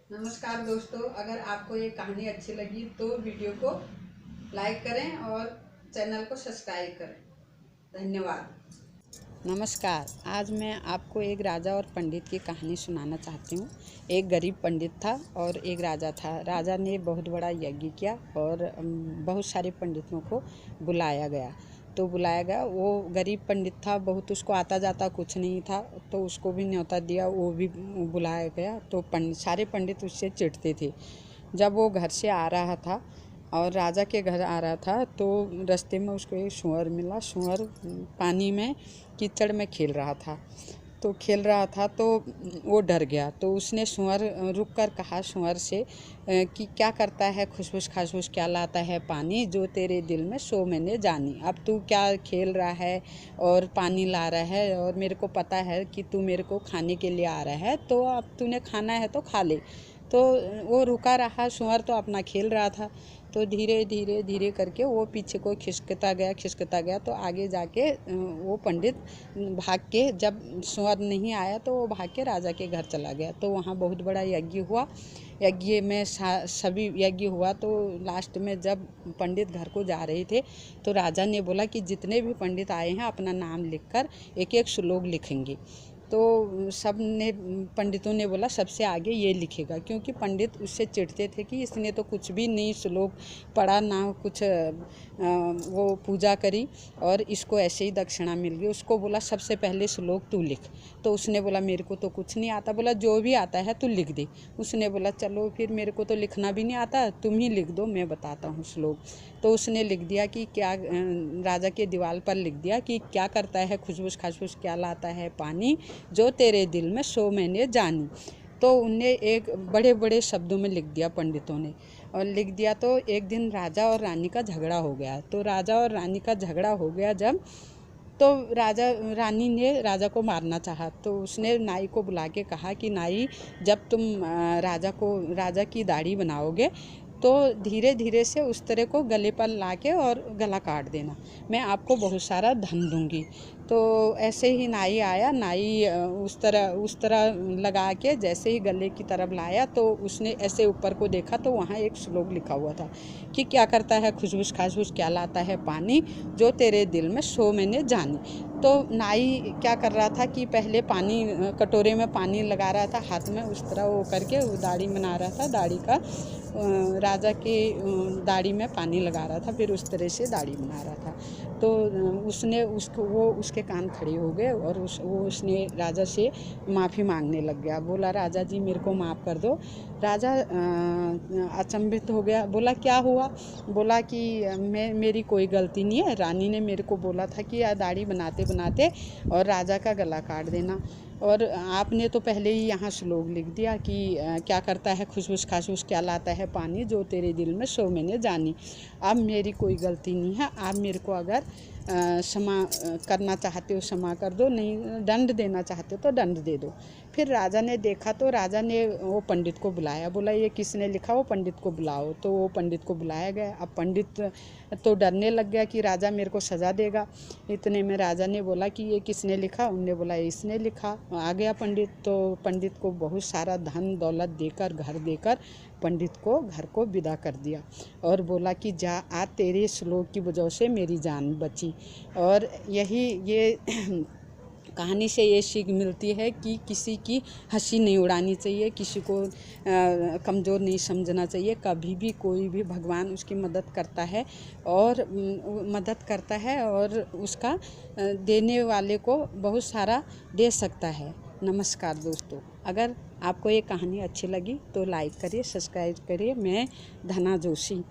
नमस्कार दोस्तों, अगर आपको ये कहानी अच्छी लगी तो वीडियो को लाइक करें और चैनल को सब्सक्राइब करें। धन्यवाद। नमस्कार। आज मैं आपको एक राजा और पंडित की कहानी सुनाना चाहती हूँ। एक गरीब पंडित था और एक राजा था। राजा ने बहुत बड़ा यज्ञ किया और बहुत सारे पंडितों को बुलाया गया। वो गरीब पंडित था, बहुत उसको आता जाता कुछ नहीं था, तो उसको भी न्योता दिया, वो भी बुलाया गया। तो सारे पंडित उससे चिढ़ते थे। जब वो घर से आ रहा था और राजा के घर आ रहा था तो रास्ते में उसको एक सूअर मिला। सूअर पानी में कीचड़ में खेल रहा था तो वो डर गया। तो उसने सूअर रुक कर कहा सूअर से कि क्या करता है खुशबुश खासबुश, क्या लाता है पानी, जो तेरे दिल में सो मैंने जानी। अब तू क्या खेल रहा है और पानी ला रहा है, और मेरे को पता है कि तू मेरे को खाने के लिए आ रहा है, तो अब तूने खाना है तो खा ले। तो वो रुका रहा, सूअर तो अपना खेल रहा था। तो धीरे धीरे धीरे करके वो पीछे को खिसकता गया। तो आगे जाके वो पंडित भाग के, जब सूअर नहीं आया तो वो भाग के राजा के घर चला गया। तो वहाँ बहुत बड़ा यज्ञ हुआ। यज्ञ में सभी यज्ञ हुआ। तो लास्ट में जब पंडित घर को जा रहे थे तो राजा ने बोला कि जितने भी पंडित आए हैं अपना नाम लिखकर एक एक श्लोक लिखेंगे। तो सब ने पंडितों ने बोला सबसे आगे ये लिखेगा, क्योंकि पंडित उससे चिढ़ते थे कि इसने तो कुछ भी नहीं श्लोक पढ़ा, ना कुछ वो पूजा करी और इसको ऐसे ही दक्षिणा मिल गई। उसको बोला सबसे पहले श्लोक तू लिख। तो उसने बोला मेरे को तो कुछ नहीं आता। बोला जो भी आता है तू लिख दे। उसने बोला चलो फिर, मेरे को तो लिखना भी नहीं आता, तुम ही लिख दो, मैं बताता हूँ श्लोक। तो उसने लिख दिया कि क्या, राजा के दीवार पर लिख दिया कि क्या करता है खुशबुश खासबुश, क्या लाता है पानी, जो तेरे दिल में सो मैंने जानी। तो उनने एक बड़े बड़े शब्दों में लिख दिया पंडितों ने, और लिख दिया। तो एक दिन राजा और रानी का झगड़ा हो गया। तो राजा और रानी का झगड़ा हो गया जब, तो रानी ने राजा को मारना चाहा। तो उसने नाई को बुला के कहा कि नाई, जब तुम राजा की दाढ़ी बनाओगे तो धीरे धीरे से उस तरह को गले पर ला के और गला काट देना, मैं आपको बहुत सारा धन दूंगी। तो ऐसे ही नाई आया, नाई उस तरह लगा के जैसे ही गले की तरफ लाया तो उसने ऐसे ऊपर को देखा तो वहाँ एक श्लोक लिखा हुआ था कि क्या करता है खुशबुश खासबुश, क्या लाता है पानी, जो तेरे दिल में सो मैंने जानी। तो नाई क्या कर रहा था कि पहले पानी, कटोरे में पानी लगा रहा था हाथ में, उस तरह वो करके वो दाढ़ी बना रहा था, दाढ़ी का राजा के दाढ़ी में पानी लगा रहा था, फिर उस तरह से दाढ़ी बना रहा था। तो उसने उसके कान खड़े हो गए और उसने राजा से माफ़ी मांगने लग गया। बोला राजा जी मेरे को माफ़ कर दो। राजा अचंभित हो गया, बोला क्या हुआ। बोला कि मेरी कोई गलती नहीं है, रानी ने मेरे को बोला था कि दाढ़ी बनाते बनाते और राजा का गला काट देना, और आपने तो पहले ही यहाँ श्लोक लिख दिया कि क्या करता है खुशबुश खासबुश, क्या लाता है पानी, जो तेरे दिल में सो मैंने जानी। अब मेरी कोई गलती नहीं है, आप मेरे को अगर क्षमा करना चाहते हो क्षमा कर दो, नहीं दंड देना चाहते हो तो दंड दे दो। फिर राजा ने देखा तो राजा ने वो पंडित को बुलाया, बोला ये किसने लिखा, वो पंडित को बुलाओ। तो वो पंडित को बुलाया गया। अब पंडित तो डरने लग गया कि राजा मेरे को सज़ा देगा। इतने में राजा ने बोला कि ये किसने लिखा, उनने बोला इसने लिखा। आ गया पंडित, तो पंडित को बहुत सारा धन दौलत देकर, घर देकर पंडित को घर को विदा कर दिया और बोला कि जा, आज तेरे श्लोक की वजह से मेरी जान बची। और ये कहानी से ये सीख मिलती है कि किसी की हंसी नहीं उड़ानी चाहिए, किसी को कमज़ोर नहीं समझना चाहिए। कभी भी कोई भी भगवान उसकी मदद करता है और उसका देने वाले को बहुत सारा दे सकता है। नमस्कार दोस्तों, अगर आपको ये कहानी अच्छी लगी तो लाइक करिए, सब्सक्राइब करिए। मैं धना जोशी।